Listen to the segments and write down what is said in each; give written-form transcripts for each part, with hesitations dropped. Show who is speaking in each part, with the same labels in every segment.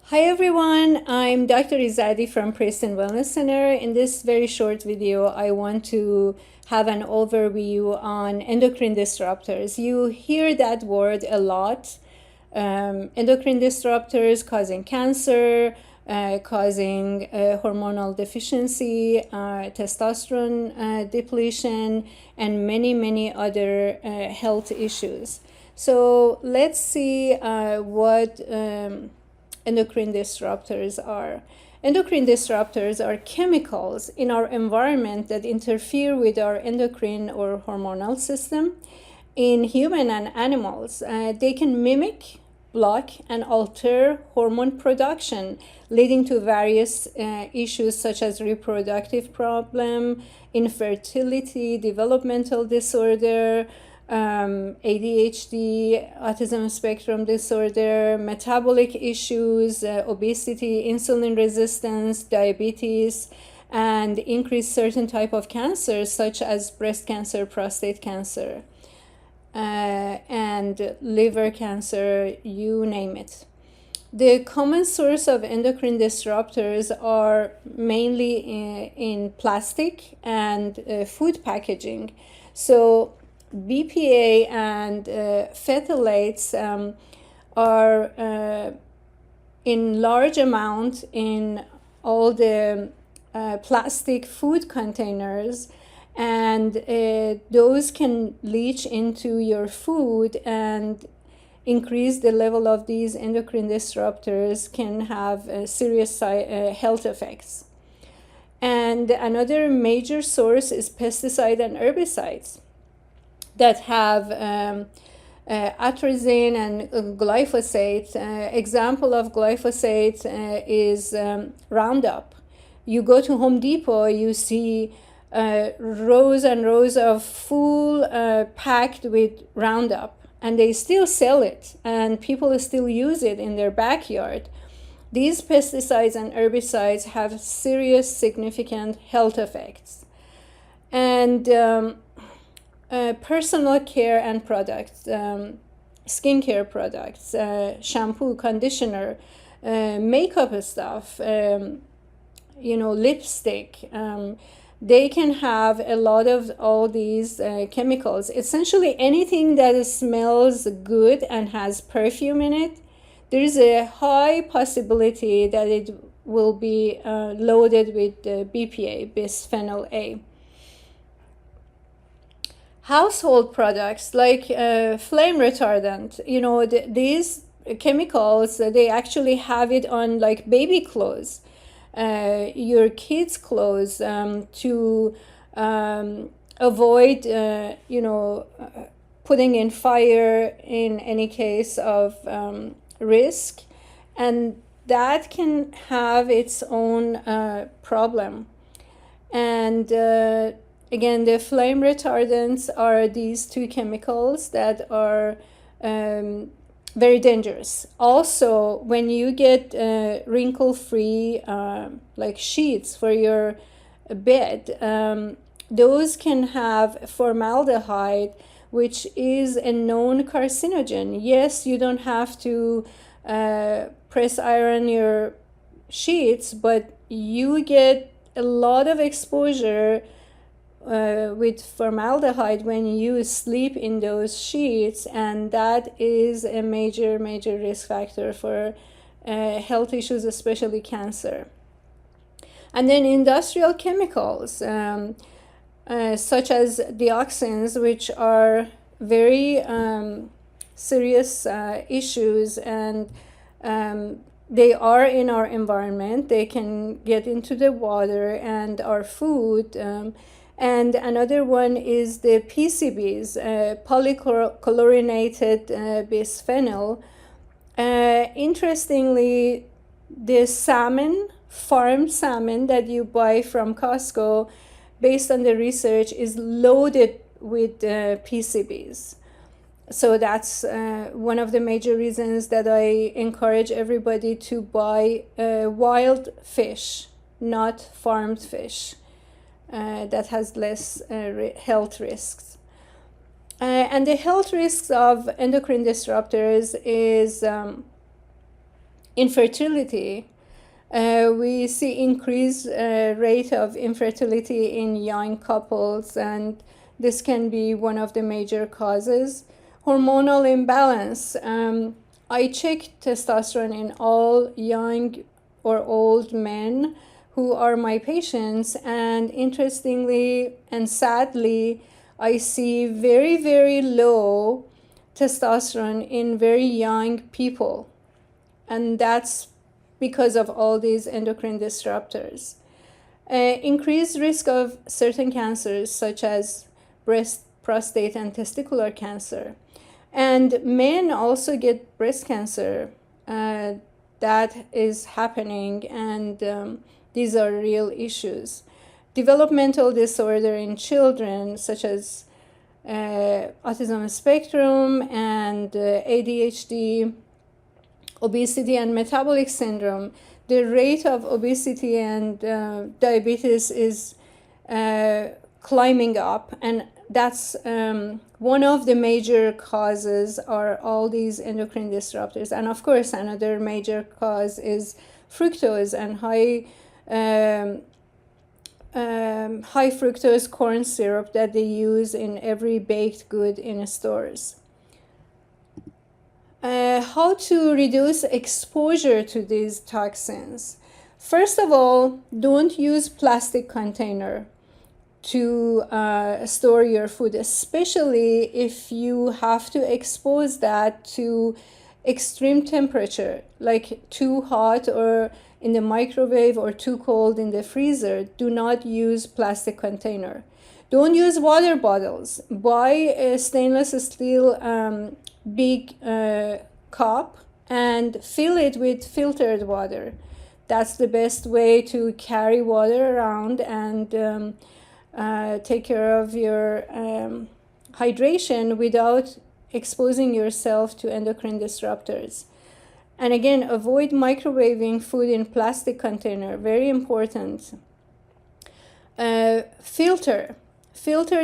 Speaker 1: Hi everyone, I'm Dr. Izadi from Pristine Wellness Center. In this very short video, I want to have an overview on endocrine disruptors. You hear that word a lot. Endocrine disruptors causing cancer, causing hormonal deficiency, testosterone depletion, and many other health issues. So let's see what endocrine disruptors are. Endocrine disruptors are chemicals in our environment that interfere with our endocrine or hormonal system in human and animals. They can mimic, block, and alter hormone production, leading to various issues such as reproductive problem, infertility, developmental disorder, ADHD, autism spectrum disorder, metabolic issues, obesity, insulin resistance, diabetes, and increase certain type of cancers such as breast cancer, prostate cancer, and liver cancer, you name it. The common source of endocrine disruptors are mainly in plastic and food packaging. So BPA and phthalates are in large amount in all the plastic food containers, and those can leach into your food and increase the level of these endocrine disruptors, can have serious health effects. And another major source is pesticide and herbicides that have atrazine and glyphosate. Example of glyphosate is Roundup. You go to Home Depot, you see rows and rows of full packed with Roundup, and they still sell it, and people still use it in their backyard. These pesticides and herbicides have serious, significant health effects. And personal care and products, skincare products, shampoo, conditioner, makeup stuff, lipstick. They can have a lot of all these chemicals. Essentially, anything that smells good and has perfume in it, there is a high possibility that it will be loaded with BPA, bisphenol A. Household products like flame retardant, these chemicals, they actually have it on like baby clothes, your kids' clothes, to avoid, putting in fire in any case of risk. And that can have its own problem. And again, the flame retardants are these two chemicals that are very dangerous. Also, when you get wrinkle-free like sheets for your bed, those can have formaldehyde, which is a known carcinogen. Yes, you don't have to press iron your sheets, but you get a lot of exposure with formaldehyde when you sleep in those sheets, and that is a major risk factor for health issues, especially cancer. And then industrial chemicals such as dioxins, which are very serious issues, and they are in our environment. They can get into the water and our food. And another one is the PCBs, polychlorinated bisphenol. Interestingly, the farmed salmon that you buy from Costco, based on the research, is loaded with PCBs. So that's one of the major reasons that I encourage everybody to buy wild fish, not farmed fish. That has less health risks. And the health risks of endocrine disruptors is Infertility. We see increased rate of infertility in young couples, and this can be one of the major causes. Hormonal imbalance. I check testosterone in all young or old men who are my patients, and interestingly and sadly, I see very, very low testosterone in very young people, and that's because of all these endocrine disruptors. Increased risk of certain cancers such as breast, prostate, and testicular cancer. And men also get breast cancer. That is happening, and these are real issues. Developmental disorder in children, such as autism spectrum and ADHD, obesity and metabolic syndrome. The rate of obesity and diabetes is climbing up, and that's one of the major causes are all these endocrine disruptors. And of course, another major cause is fructose and high fructose corn syrup that they use in every baked good in stores. How to reduce exposure to these toxins? First of all, don't use plastic container to store your food, especially if you have to expose that to extreme temperature, like too hot or in the microwave or too cold in the freezer. Do not use plastic container. Don't use water bottles. Buy a stainless steel big cup and fill it with filtered water. That's the best way to carry water around and take care of your hydration without exposing yourself to endocrine disruptors. And again, avoid microwaving food in plastic container, very important. Filter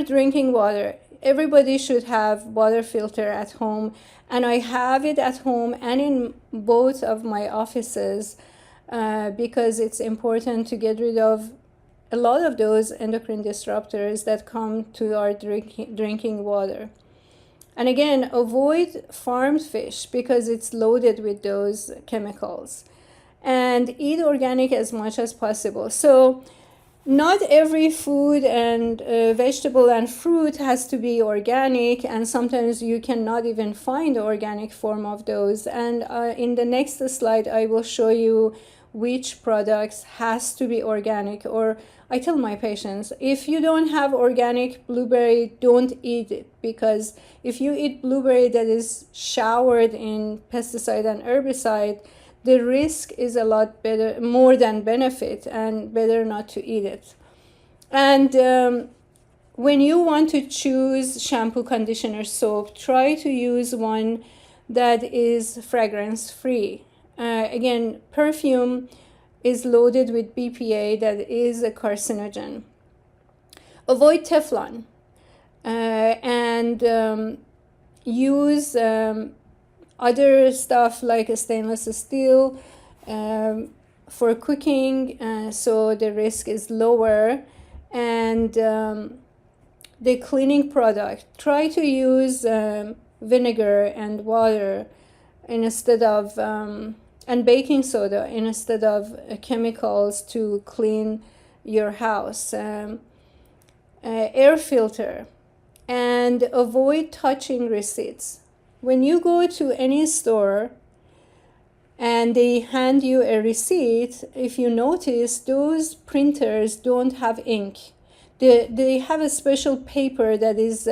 Speaker 1: drinking water. Everybody should have water filter at home, and I have it at home and in both of my offices because it's important to get rid of a lot of those endocrine disruptors that come to our drinking water. And again, avoid farmed fish because it's loaded with those chemicals. And eat organic as much as possible. So not every food and vegetable and fruit has to be organic, and sometimes you cannot even find the organic form of those. And in the next slide, I will show you which products has to be organic. Or I tell my patients, if you don't have organic blueberry, don't eat it, because if you eat blueberry that is showered in pesticide and herbicide, the risk is a lot better, more than benefit, and better not to eat it. And when you want to choose shampoo, conditioner, soap, try to use one that is fragrance free. Again, perfume is loaded with BPA that is a carcinogen. Avoid Teflon and use other stuff like a stainless steel for cooking, so the risk is lower. And the cleaning product, try to use vinegar and water instead of and baking soda instead of chemicals to clean your house. Air filter, and avoid touching receipts. When you go to any store and they hand you a receipt, if you notice, those printers don't have ink. They have a special paper that is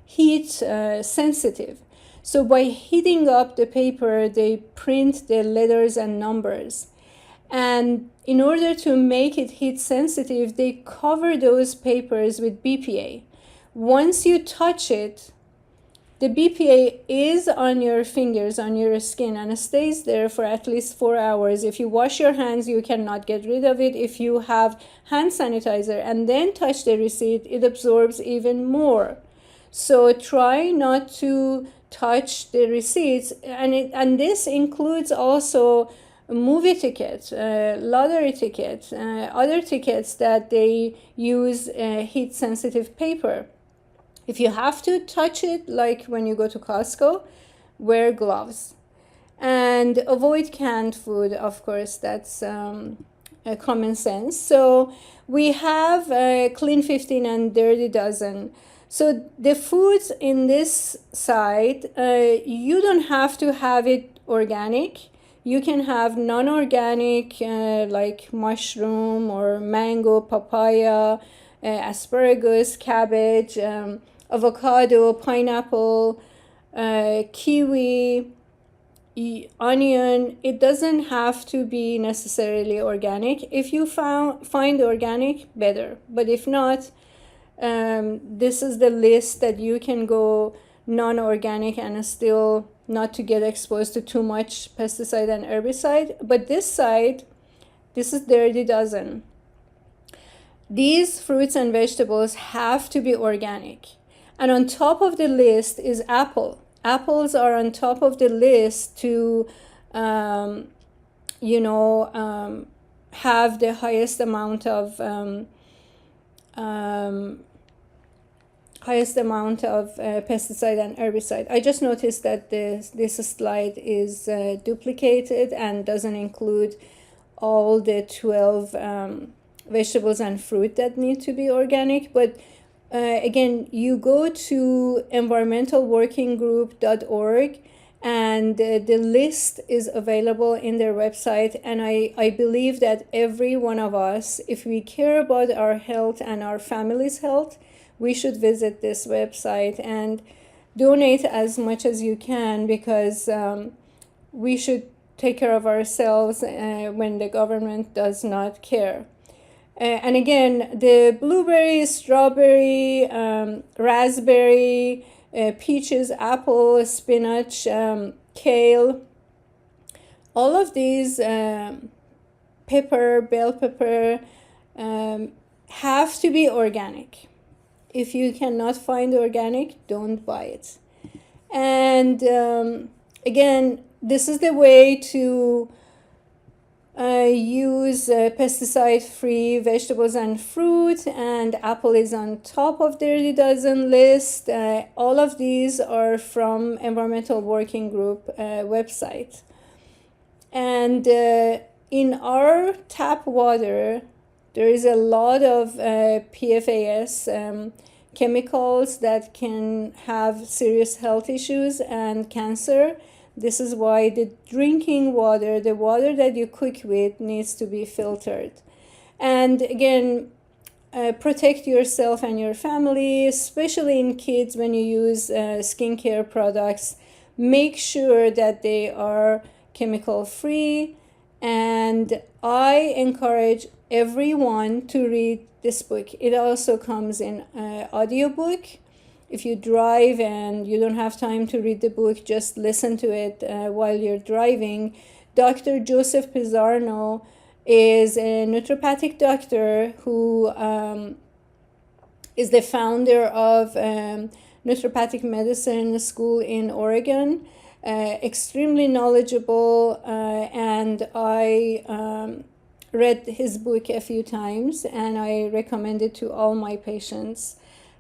Speaker 1: heat sensitive. So by heating up the paper, they print the letters and numbers. And in order to make it heat sensitive, they cover those papers with BPA. Once you touch it, the BPA is on your fingers, on your skin, and it stays there for at least 4 hours. If you wash your hands, you cannot get rid of it. If you have hand sanitizer and then touch the receipt, it absorbs even more. So try not to touch the receipts, and this includes also movie tickets, lottery tickets, other tickets that they use heat sensitive paper. If you have to touch it, like when you go to Costco, wear gloves. And avoid canned food, of course, that's common sense. So we have clean 15 and dirty dozen. So the foods in this side, you don't have to have it organic. You can have non-organic like mushroom or mango, papaya, asparagus, cabbage, avocado, pineapple, kiwi, onion. It doesn't have to be necessarily organic. If you find organic, better. But if not, this is the list that you can go non-organic and still not to get exposed to too much pesticide and herbicide. But this side, this is dirty dozen. These fruits and vegetables have to be organic. And on top of the list is apple. Apples are on top of the list to, have the highest amount of pesticide and herbicide. I just noticed that this slide is duplicated and doesn't include all the 12 vegetables and fruit that need to be organic. But again, you go to environmentalworkinggroup.org and the list is available in their website. And I believe that every one of us, if we care about our health and our family's health, we should visit this website and donate as much as you can, because we should take care of ourselves when the government does not care. And again, the blueberry, strawberry, raspberry, peaches, apple, spinach, kale, all of these, pepper, bell pepper, have to be organic. If you cannot find organic, don't buy it. And again, this is the way to use pesticide-free vegetables and fruit, and apple is on top of Dirty Dozen list. All of these are from Environmental Working Group website. And in our tap water, there is a lot of PFAS chemicals that can have serious health issues and cancer. This is why the drinking water, the water that you cook with, needs to be filtered. And again, protect yourself and your family, especially in kids when you use skincare products. Make sure that they are chemical free. And I encourage everyone to read this book. It also comes in audiobook. If you drive and you don't have time to read the book, just listen to it while you're driving. Dr. Joseph Pizzarno is a naturopathic doctor who is the founder of naturopathic medicine school in Oregon. Extremely knowledgeable, and I read his book a few times, and I recommend it to all my patients.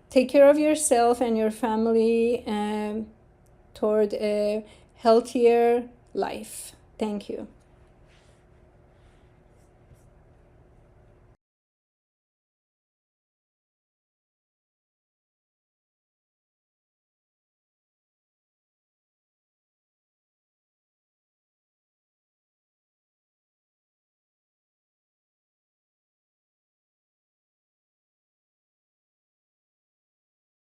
Speaker 1: Take care of yourself and your family toward a healthier life. Thank you.